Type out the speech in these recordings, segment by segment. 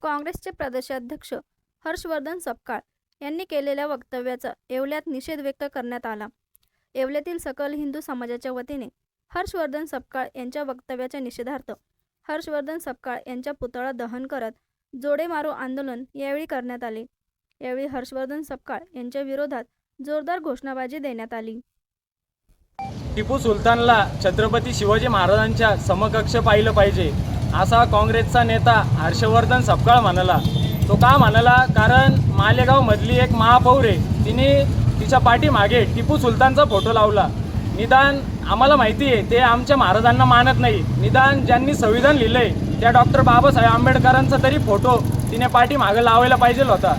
काँग्रेसचे प्रदेशाध्यक्ष हर्षवर्धन सपकाळ यांनी केलेल्या वक्तव्याचा येवल्यात निषेध व्यक्त करण्यात आला। येवल्यातील सकल हिंदू समाजाच्या वतीने हर्षवर्धन सपकाळ यांच्या वक्तव्याच्या निषेधार्थ हर्षवर्धन सपकाळ यांच्या पुतळा दहन करत जोडे मारो आंदोलन यावेळी करण्यात आले। यावेळी हर्षवर्धन सपकाळ यांच्या विरोधात जोरदार घोषणाबाजी देण्यात आली। टिपू सुलतानला छत्रपती शिवाजी महाराजांच्या समकक्ष पाहिलं पाहिजे असा काँग्रेसचा नेता हर्षवर्धन सपकाळ म्हणाला। तो का म्हणाला? कारण मालेगाव मधली एक महापौर आहे, तिने तिच्या पाठीमागे टिपू सुलतानचा फोटो लावला। निदान आम्हाला माहिती आहे ते आमच्या महाराजांना मानत नाही, निदान ज्यांनी संविधान लिहिलंय त्या डॉक्टर बाबासाहेब आंबेडकरांचा तरी फोटो तिने पाठीमागे लावायला पाहिजे होता।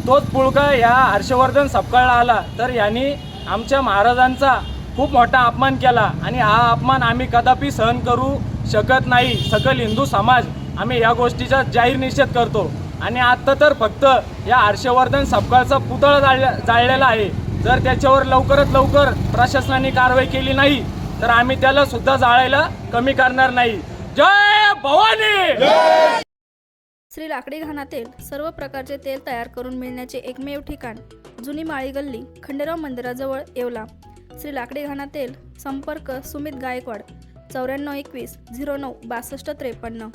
तोच पुळका या हर्षवर्धन सपकाळला आला तर यांनी आमच्या महाराजांचा खूप मोठा अपमान केला आणि हा अपमान आम्ही कदापि सहन करू शकत नाही। सकल हिंदू समाज आम्ही या गोष्टीचा जाहीर निषेध करतो आणि आता तर फक्त या हर्षवर्धन सपकाळचा पुतळा जाळलेला आहे। जर त्याच्यावर लवकरात लवकर प्रशासनाने कारवाई केली नाही तर आम्ही त्याला सुद्धा जाळायला कमी करणार नाही। जय भवानी। श्री लाकडी घाणातील सर्व प्रकारचे तेल तयार करून मिळण्याचे एकमेव ठिकाण जुनी माळी गल्ली खंडेराव मंदिराजवळ येवला। श्री लाकडी घाणा तेल संपर्क सुमित गायकवाड 9421 09 6253।